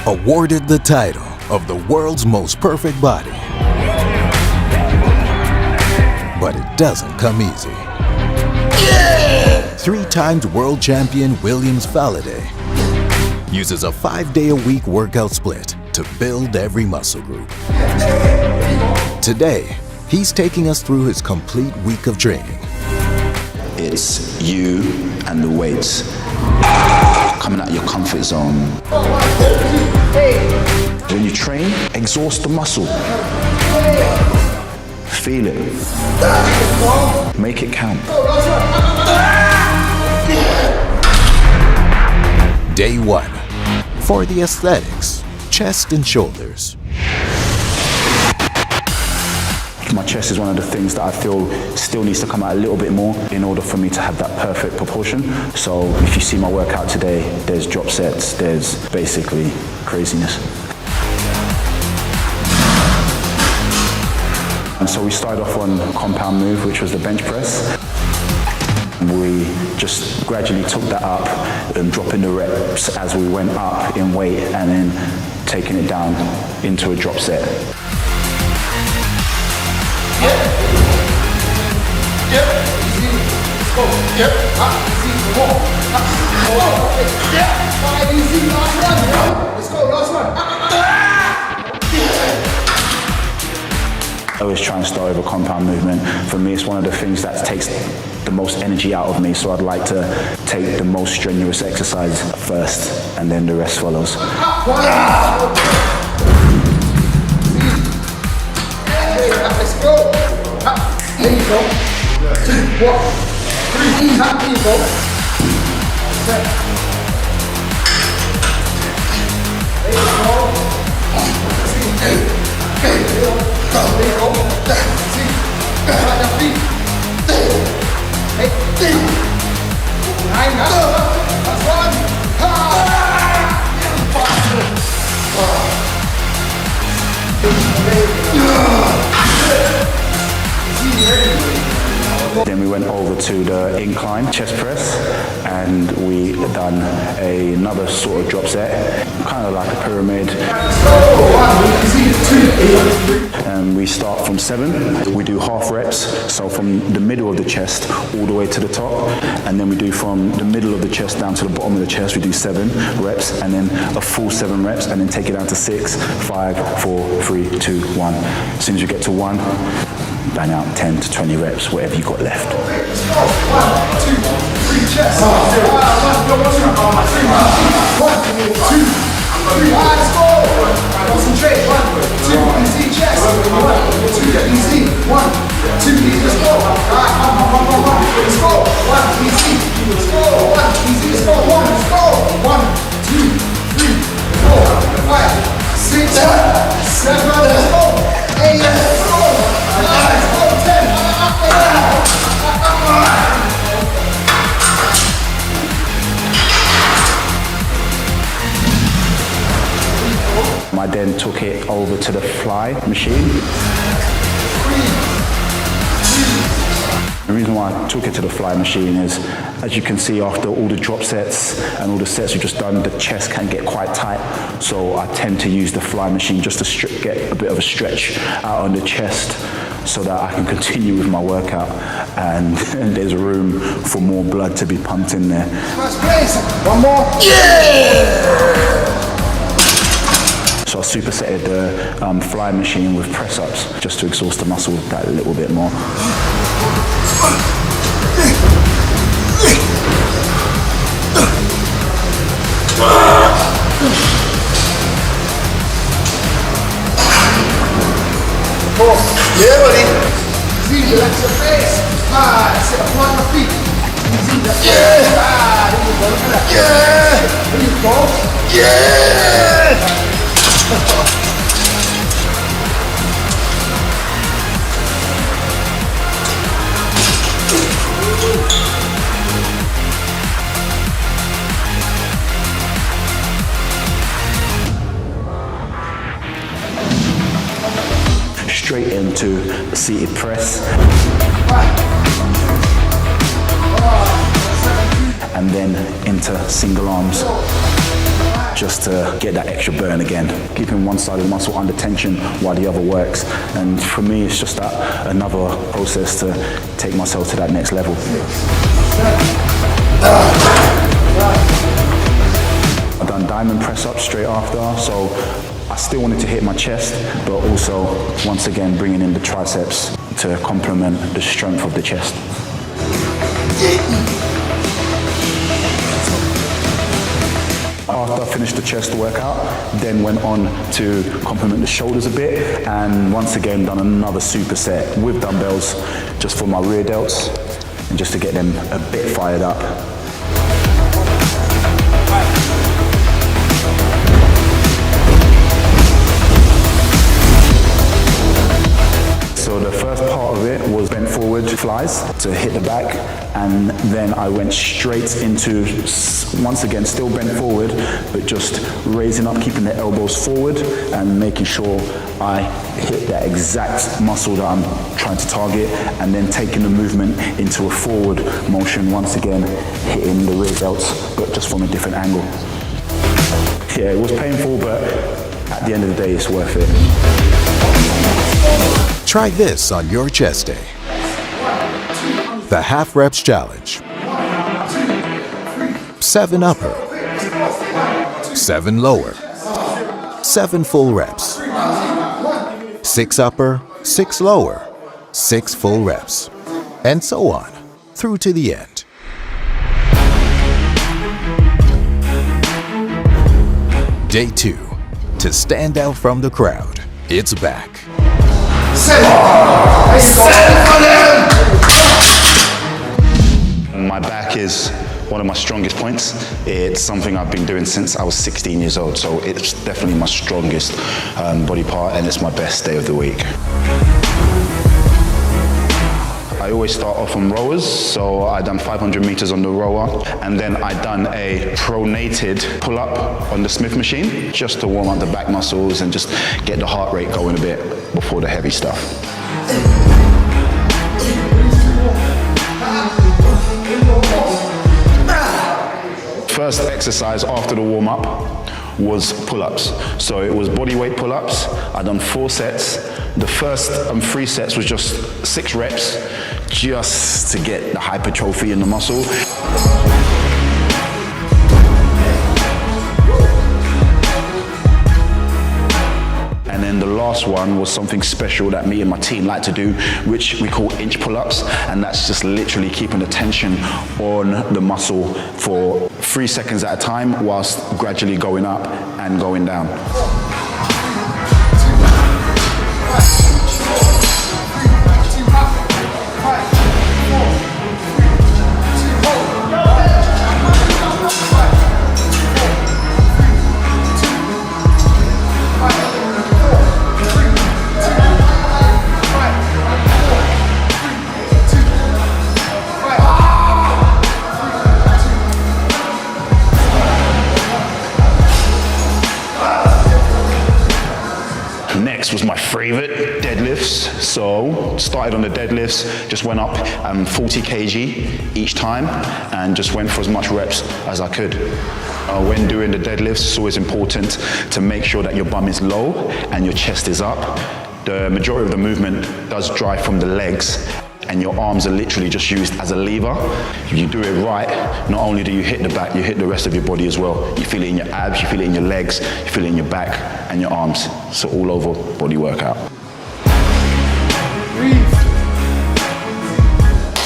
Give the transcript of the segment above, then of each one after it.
awarded the title of the world's most perfect body. But it doesn't come easy. Three-times world champion Williams Faladay uses a 5-day-a-week workout split to build every muscle group. Today, he's taking us through his complete week of training. It's you and the weights. Coming out of your comfort zone. When you train, exhaust the muscle. Feel it. Make it count. Day 1. For the aesthetics, chest and shoulders. My chest is one of the things that I feel still needs to come out a little bit more in order for me to have that perfect proportion. So if you see my workout today, there's drop sets, there's basically craziness. And so we started off on a compound move, which was the bench press. We just gradually took that up and dropping the reps as we went up in weight and then taking it down into a drop set. I always try and start with a compound movement. For me, it's one of the things that takes the most energy out of me, so I'd like to take the most strenuous exercise first, and then the rest follows. Let's go. There you go. 2, 1, 3, there you go. There you go. There you go. See, right your feet. Hey, 9 that's 1. Then we went over to the incline chest press and we done another sort of drop set, kind of like a pyramid. And we start from 7. We do half reps, so from the middle of the chest all the way to the top, and then we do from the middle of the chest down to the bottom of the chest. We do 7 reps and then a full 7 reps and then take it down to 6, 5, 4, 3, 2, 1. As soon as you get to 1, bang out 10 to 20 reps, whatever you got left. 1, 2, 3, chest. 1, 2, 3, let's go. Concentrate. 1, 2, easy chest. 1, 2, easy. 1, 2, easy. Let's go. Alright, 1. Let's go. 1, easy. Let's go. 1, easy. Let's go. 1, let's go. 1, 2, 3, 4, 5, 6, 7. Let's go. 8. Let's go. 9, let's go. 10. I then took it over to the fly machine. The reason why I took it to the fly machine is, as you can see, after all the drop sets and all the sets we've just done, the chest can get quite tight. So I tend to use the fly machine just to get a bit of a stretch out on the chest so that I can continue with my workout and there's room for more blood to be pumped in there. First place. 1 more. Yeah! So I supersetted the fly machine with press-ups just to exhaust the muscle that a little bit more. Yeah, buddy. Easy, relax your face. Sit up on your feet. Easy, that's there you go, look at that. Yeah! There you go. Yeah! Straight into a seated press. And then into single arms. just to get that extra burn again. Keeping one side of the muscle under tension while the other works. And for me, it's just that another process to take myself to that next level. I've done diamond press-ups straight after, so I still wanted to hit my chest, but also, once again, bringing in the triceps to complement the strength of the chest. After I finished the chest workout, then went on to complement the shoulders a bit, and once again done another superset with dumbbells, just for my rear delts, and just to get them a bit fired up. So the first part of it was bent forward flies to hit the back, and then I went straight into, once again, still bent forward, but just raising up, keeping the elbows forward and making sure I hit that exact muscle that I'm trying to target, and then taking the movement into a forward motion, once again, hitting the rear delts, but just from a different angle. Yeah, it was painful, but at the end of the day, it's worth it. Try this on your chest day. The half reps challenge. 7 upper, 7 lower, 7 full reps. 6 upper, 6 lower, 6 full reps, and so on, through to the end. Day 2. To stand out from the crowd, it's back. My back is one of my strongest points. It's something I've been doing since I was 16 years old, so it's definitely my strongest body part, and it's my best day of the week. I always start off on rowers, so I done 500 meters on the rower, and then I done a pronated pull-up on the Smith machine, just to warm up the back muscles and just get the heart rate going a bit before the heavy stuff. First exercise after the warm-up was pull-ups. So it was body weight pull-ups. I done 4 sets. The first 3 sets was just 6 reps, just to get the hypertrophy in the muscle. And then the last one was something special that me and my team like to do, which we call inch pull-ups, and that's just literally keeping the tension on the muscle for 3 seconds at a time whilst gradually going up and going down. Next was my favorite, deadlifts. So started on the deadlifts, just went up 40 kg each time and just went for as much reps as I could. When doing the deadlifts, it's always important to make sure that your bum is low and your chest is up. The majority of the movement does drive from the legs, and your arms are literally just used as a lever. If you do it right, not only do you hit the back, you hit the rest of your body as well. You feel it in your abs, you feel it in your legs, you feel it in your back and your arms. So all over body workout.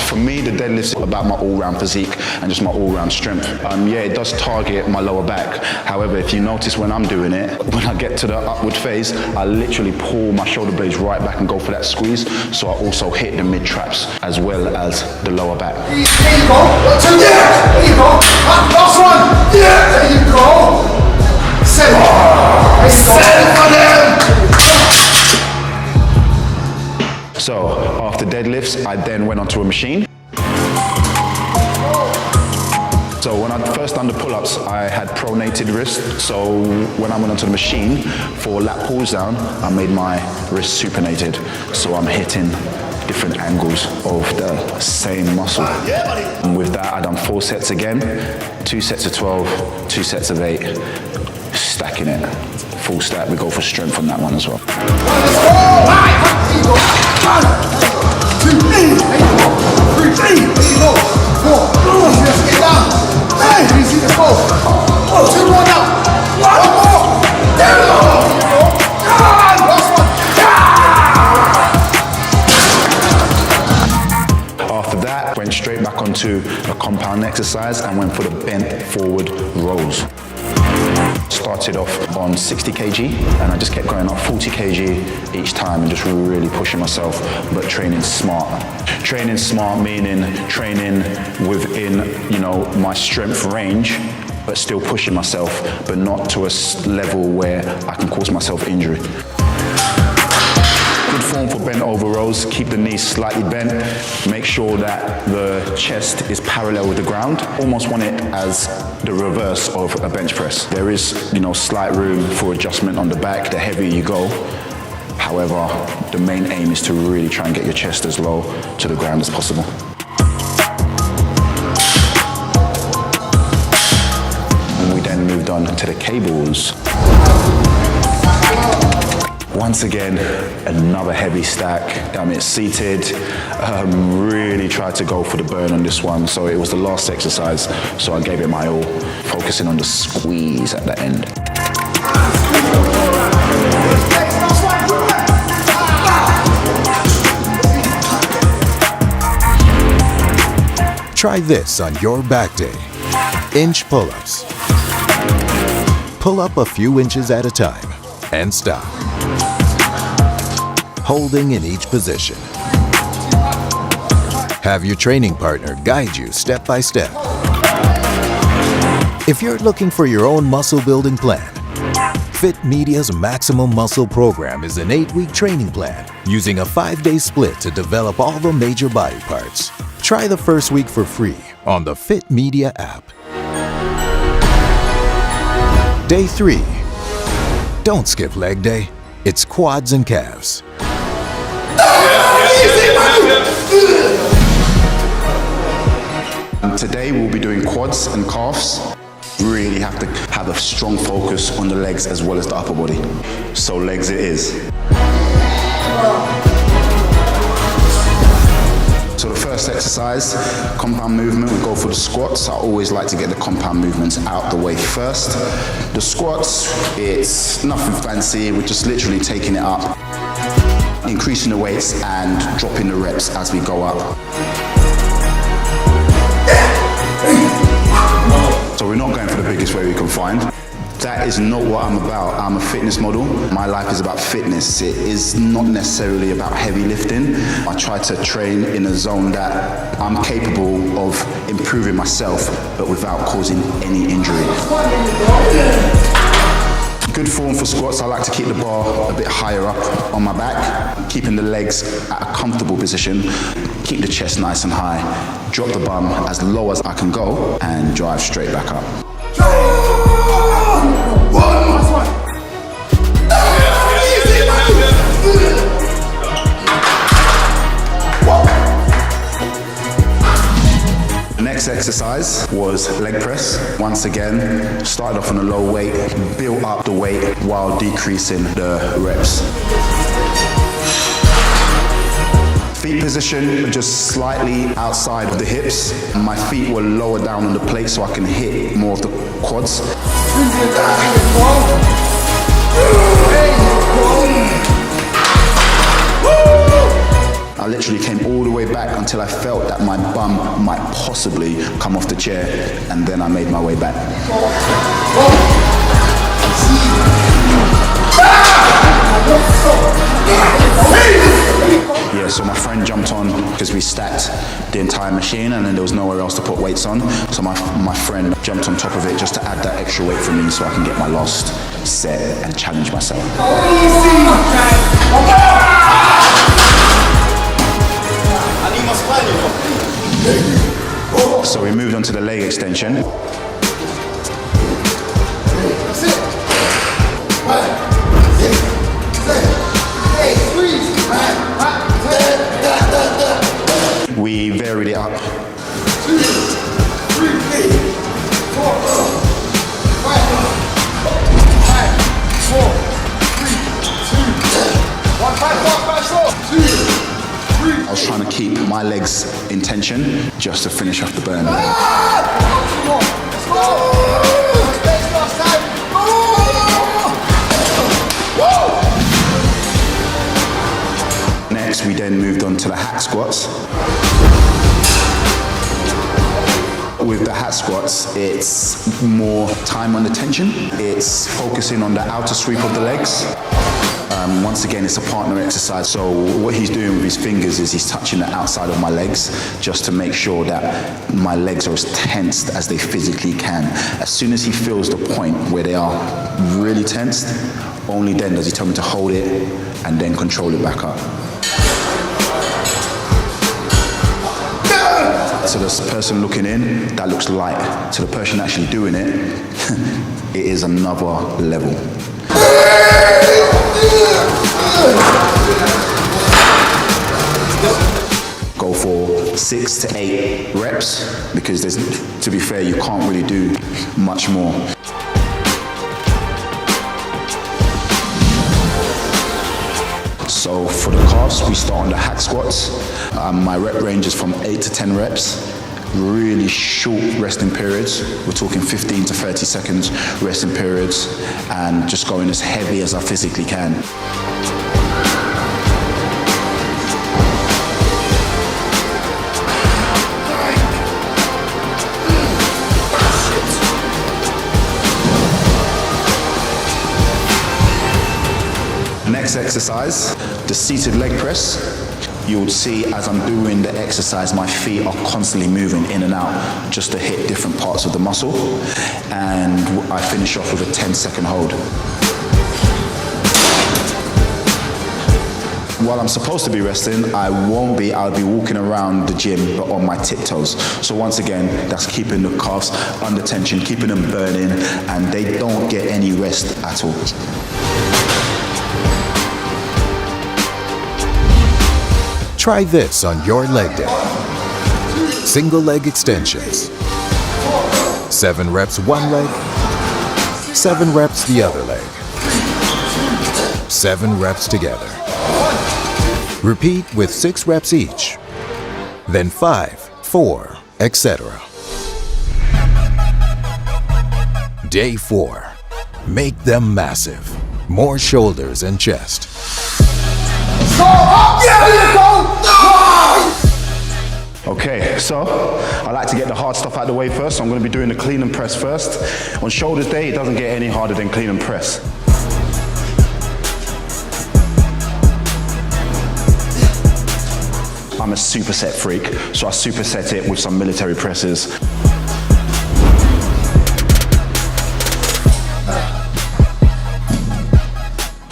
For me, the deadlift is about my all-round physique and just my all-round strength. Yeah, it does target my lower back. However, if you notice when I'm doing it, when I get to the upward phase, I literally pull my shoulder blades right back and go for that squeeze. So I also hit the mid-traps as well as the lower back. There you go. 2 there. There you go. Last one. Yeah. There you go. 7. There you go. 7 for them. So after deadlifts, I then went onto a machine. So when I first done the pull-ups, I had pronated wrist. So when I went onto the machine for lat pulls down, I made my wrist supinated. So I'm hitting different angles of the same muscle. And with that, I done 4 sets again, 2 sets of 12, 2 sets of 8. full stack, we go for strength on that one as well. Let's go! Here you go. 1, 2, 3, 4. Let's get down. Easy, let's go. 2 more now. 1 more. There we go. Last one. After that, went straight back onto a compound exercise and went for the bent forward rows. Started off on 60 kg and I just kept going up 40 kg each time and just really pushing myself, but training smart. Training smart meaning training within, my strength range, but still pushing myself, but not to a level where I can cause myself injury. Good form for bent over rows. Keep the knees slightly bent. Make sure that the chest is parallel with the ground. Almost want it as the reverse of a bench press. There is, slight room for adjustment on the back the heavier you go. However, the main aim is to really try and get your chest as low to the ground as possible. And we then moved on to the cables. Once again, another heavy stack. It's seated. Really tried to go for the burn on this one. So it was the last exercise, so I gave it my all, focusing on the squeeze at the end. Try this on your back day. Inch pull-ups. Pull up a few inches at a time and stop. Holding in each position. Have your training partner guide you step by step. If you're looking for your own muscle building plan, Fit Media's Maximum Muscle Program is an 8-week training plan using a 5-day split to develop all the major body parts. Try the first week for free on the Fit Media app. Day 3. Don't skip leg day. It's quads and calves. Today we'll be doing quads and calves. Really have to have a strong focus on the legs as well as the upper body. So legs it is. So the first exercise, compound movement, we go for the squats. I always like to get the compound movements out the way first. The squats, it's nothing fancy, we're just literally taking it up, increasing the weights and dropping the reps as we go up. So we're not going for the biggest weight we can find. That is not what I'm about. I'm a fitness model. My life is about fitness. It is not necessarily about heavy lifting. I try to train in a zone that I'm capable of improving myself, but without causing any injury. Good form for squats. I like to keep the bar a bit higher up on my back, keeping the legs at a comfortable position. Keep the chest nice and high. Drop the bum as low as I can go and drive straight back up. The next exercise was leg press. Once again, started off on a low weight, built up the weight while decreasing the reps. Feet position just slightly outside of the hips. My feet were lower down on the plate so I can hit more of the quads. I literally came all the way back until I felt that my bum might possibly come off the chair, and then I made my way back. Yeah, so my friend jumped on because we stacked the entire machine and then there was nowhere else to put weights on. So my friend jumped on top of it just to add that extra weight for me so I can get my last set and challenge myself. So we moved on to the leg extension. That's it. We varied it up. 2, 3, 4, 5, 4, keep my legs in tension just to finish off the burn. Let's go! Last time. Next, we then moved on to the hack squats. With the hat squats, it's more time under tension. It's focusing on the outer sweep of the legs. Once again, it's a partner exercise. So what he's doing with his fingers is he's touching the outside of my legs just to make sure that my legs are as tensed as they physically can. As soon as he feels the point where they are really tensed, only then does he tell me to hold it and then control it back up. To the person looking in, that looks light. To the person actually doing it, it is another level. Go for 6 to 8 reps because to be fair, you can't really do much more. So for the calves, we start on the hack squats. My rep range is from 8 to 10 reps. Really short resting periods. We're talking 15 to 30 seconds resting periods and just going as heavy as I physically can. Next exercise, the seated leg press. You'll see as I'm doing the exercise, my feet are constantly moving in and out just to hit different parts of the muscle. And I finish off with a 10-second hold. While I'm supposed to be resting, I won't be. I'll be walking around the gym, but on my tiptoes. So once again, that's keeping the calves under tension, keeping them burning, and they don't get any rest at all. Try this on your leg day. Single leg extensions. 7 reps one leg, 7 reps the other leg. 7 reps together. Repeat with 6 reps each. Then 5, 4, etc. Day 4. Make them massive. More shoulders and chest. Okay, so I like to get the hard stuff out of the way first. So I'm going to be doing the clean and press first. On shoulders day, it doesn't get any harder than clean and press. I'm a superset freak, so I superset it with some military presses.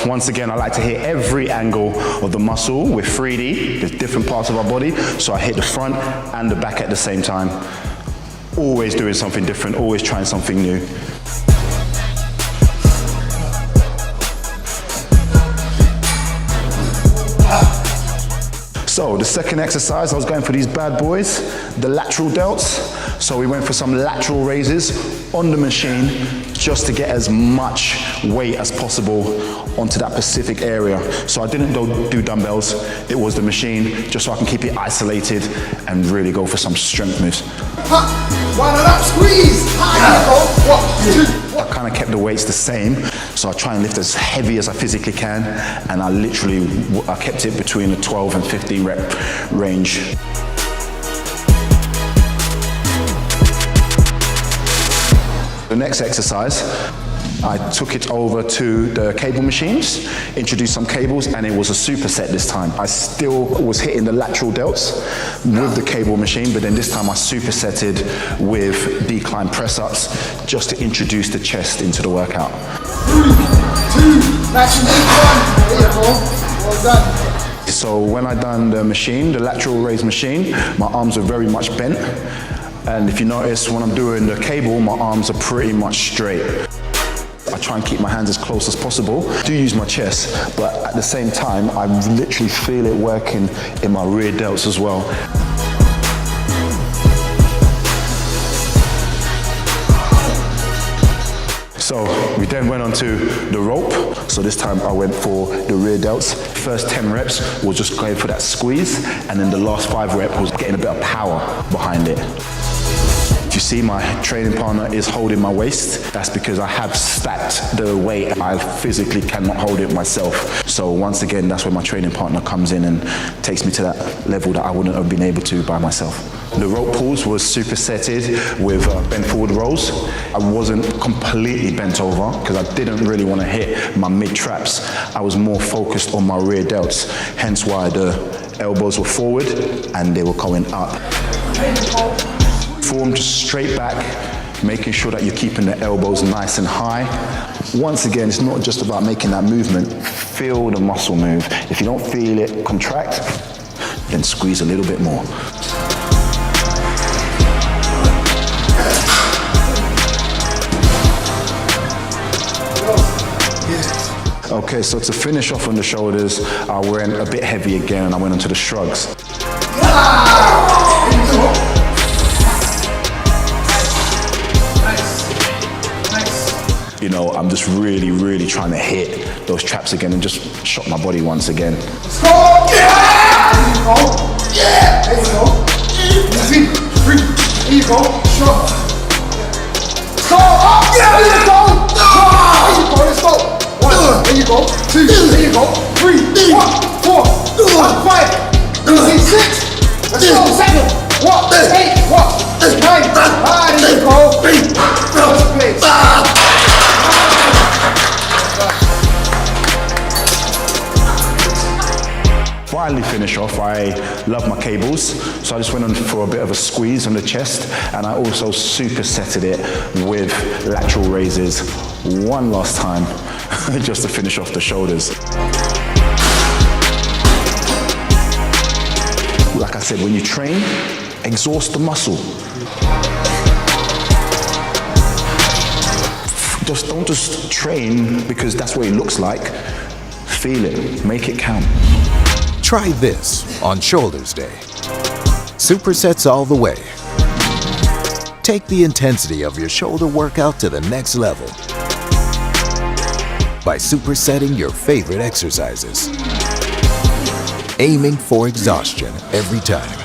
Once again, I like to hit every angle of the muscle with 3D. There's different parts of our body, so I hit the front and the back at the same time. Always doing something different, always trying something new. So the second exercise, I was going for these bad boys, the lateral delts. So we went for some lateral raises on the machine just to get as much weight as possible onto that specific area. So I didn't do dumbbells, it was the machine, just so I can keep it isolated and really go for some strength moves. One and up, squeeze! I kind of kept the weights the same, so I try and lift as heavy as I physically can, and I kept it between a 12 and 15 rep range. The next exercise, I took it over to the cable machines, introduced some cables, and it was a superset this time. I still was hitting the lateral delts with the cable machine, but then this time I supersetted with decline press-ups just to introduce the chest into the workout. 3, 2, lateral lift 1. There you go. Well done. So when I done the machine, the lateral raise machine, my arms are very much bent. And if you notice, when I'm doing the cable, my arms are pretty much straight. I try and keep my hands as close as possible. I do use my chest, but at the same time, I literally feel it working in my rear delts as well. So we then went on to the rope. So this time I went for the rear delts. First 10 reps was just going for that squeeze, and then the last 5 reps was getting a bit of power behind it. If you see my training partner is holding my waist, that's because I have stacked the weight. I physically cannot hold it myself. So once again, that's where my training partner comes in and takes me to that level that I wouldn't have been able to by myself. The rope pulls was supersetted with bent forward rolls. I wasn't completely bent over because I didn't really want to hit my mid traps. I was more focused on my rear delts, hence why the elbows were forward and they were going up. Form just straight back, making sure that you're keeping the elbows nice and high. Once again, it's not just about making that movement, feel the muscle move. If you don't feel it contract, then squeeze a little bit more. Okay, so to finish off on the shoulders, I went a bit heavy again and I went onto the shrugs. You know, I'm just really trying to hit those traps again and just shock my body once again. Let's go! Yeah! There you go. Yeah! There you go. Easy. Free. There you go. Sure. Let's go! Up! Yeah! There you go! There you go. Let's go. 1. There you go. 2. There you go. 3. 1. 4. 5. Easy. 6. Let's go. 7. 1. 8. 1. 9. There you go. First place. Finally finish off, I love my cables, so I just went on for a bit of a squeeze on the chest, and I also supersetted it with lateral raises one last time, just to finish off the shoulders. Like I said, when you train, exhaust the muscle. Don't just train because that's what it looks like. Feel it, make it count. Try this on Shoulders Day. Supersets all the way. Take the intensity of your shoulder workout to the next level by supersetting your favorite exercises. Aiming for exhaustion every time.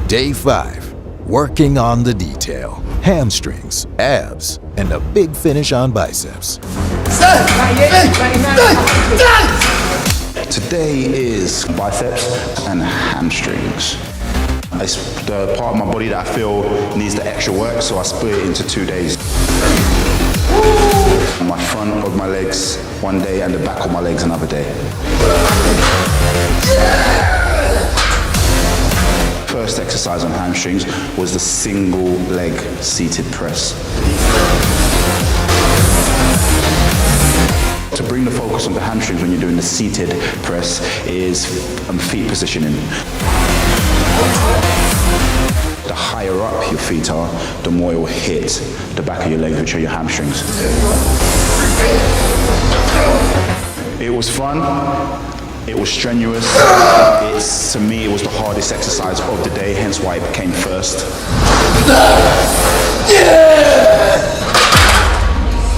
Day 5. Working on the detail, hamstrings, abs, and a big finish on biceps. Today is biceps and hamstrings. It's the part of my body that I feel needs the extra work, so I split it into 2 days. My front of my legs one day and the back of my legs another day. First exercise on hamstrings was the single leg seated press. To bring the focus on the hamstrings when you're doing the seated press is feet positioning. The higher up your feet are, the more it will hit the back of your legs, which are your hamstrings. It was fun. It was strenuous. To me, it was the hardest exercise of the day, hence why it came first. Yeah!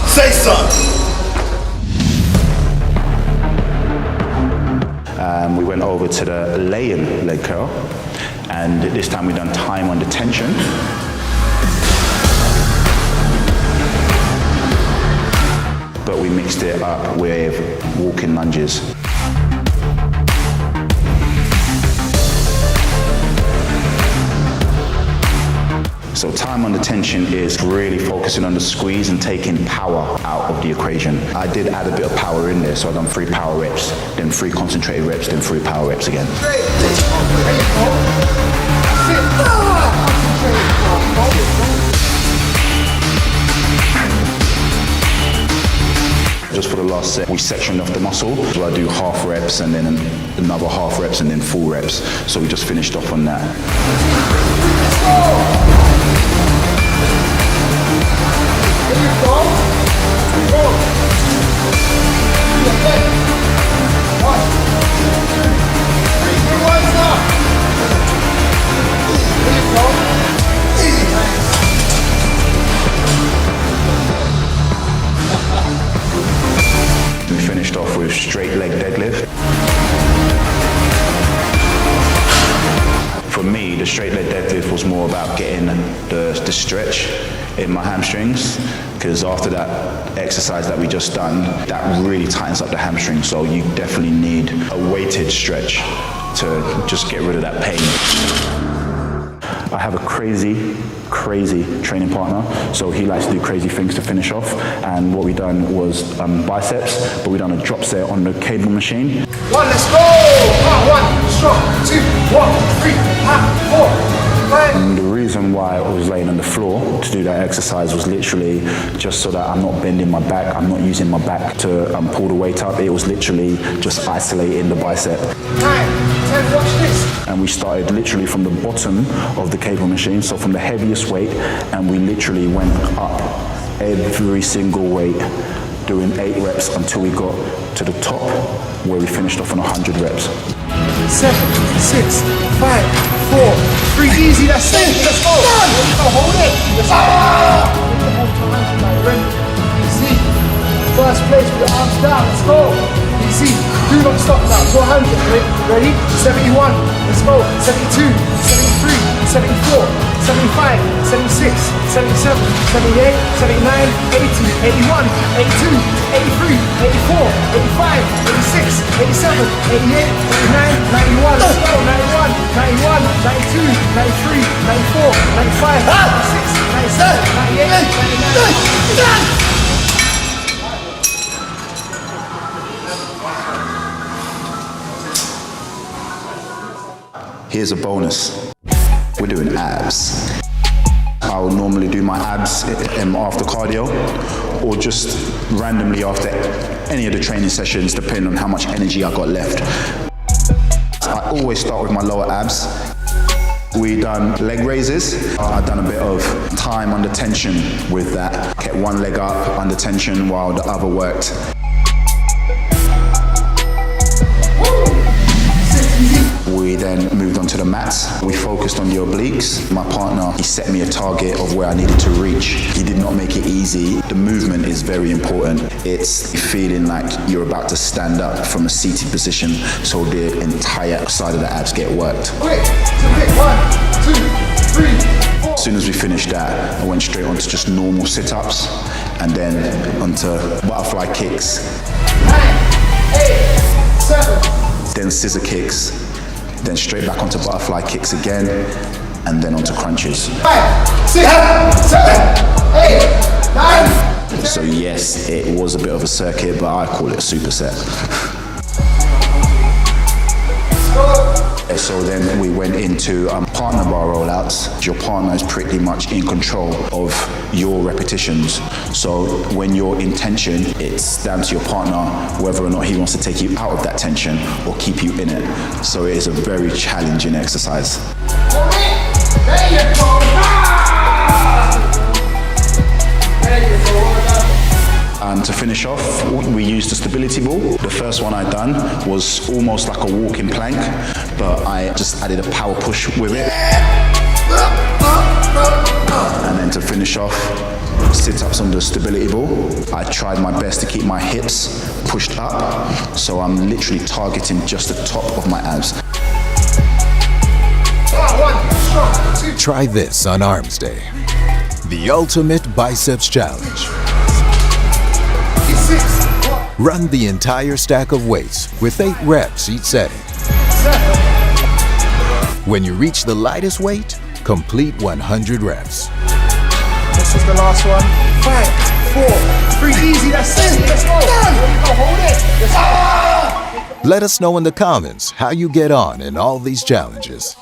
Say something. We went over to the lay-in leg curl, and this time we done time under tension. But we mixed it up with walking lunges. So time under tension is really focusing on the squeeze and taking power out of the equation. I did add a bit of power in there, so I've done 3 power reps, then 3 concentrated reps, then 3 power reps again. Just for the last set, we sectioned off the muscle. So I do half reps and then another half reps and then full reps. So we just finished off on that. 1, 2, 3. Good ones now. There you go. We finished off with straight leg deadlift. For me, the straight leg deadlift was more about getting the stretch in my hamstrings, because after that exercise that we just done, that really tightens up the hamstring. So you definitely need a weighted stretch to just get rid of that pain. I have a crazy training partner, so he likes to do crazy things to finish off. And what we done was biceps, but we done a drop set on the cable machine. 1, let's go! 1, strong, 2, 1, 3, 4, 5. And the reason why I was laying on the floor to do that exercise was literally just so that I'm not bending my back, I'm not using my back to pull the weight up. It was literally just isolating the bicep. 9, 10, watch this. And we started literally from the bottom of the cable machine, so from the heaviest weight, and we literally went up every single weight, doing 8 reps until we got to the top, where we finished off on 100 reps. 7, 6, 5, 4, 3, easy, that's it, let's go! Hold it! Let's go! Easy. First place with the arms down, let's go! Easy. Do not stop now, to 100, ready? 71, let's go, 72, 73, 74, 75, 76, 77, 78, 79, 80, 81, 82, 83, 84, 85, 86, 87, 88, 89, 91, let's go, 91, 91, 92, 93, 94, 95, 96, 97, 98, 99. Here's a bonus. We're doing abs. I would normally do my abs after cardio, or just randomly after any of the training sessions, depending on how much energy I got left. I always start with my lower abs. We done leg raises. I've done a bit of time under tension with that. Kept one leg up under tension while the other worked. We then moved on to the mats. We focused on the obliques. My partner, he set me a target of where I needed to reach. He did not make it easy. The movement is very important. It's feeling like you're about to stand up from a seated position, so the entire side of the abs get worked. Quick, 1, 2, 3, 4. As soon as we finished that, I went straight onto just normal sit-ups, and then onto butterfly kicks. 9, 8, 7. Then scissor kicks. Then straight back onto butterfly kicks again, and then onto crunches. 5, 6, 7, 8, 9. So yes, it was a bit of a circuit, but I call it a superset. So then we went into partner bar rollouts. Your partner is pretty much in control of your repetitions. So when you're in tension, it's down to your partner whether or not he wants to take you out of that tension or keep you in it. So it is a very challenging exercise. There you go. There you go. And to finish off, we used the stability ball. The first one I done was almost like a walking plank, but I just added a power push with it. And then to finish off, sit-ups on the stability ball. I tried my best to keep my hips pushed up, so I'm literally targeting just the top of my abs. Try this on Arms Day. The Ultimate Biceps Challenge. Run the entire stack of weights with 8 reps each setting. When you reach the lightest weight, complete 100 reps. This is the last one. 5, 4, 3, easy, that's it. Let's go. Hold it. Let's go. Let us know in the comments how you get on in all these challenges.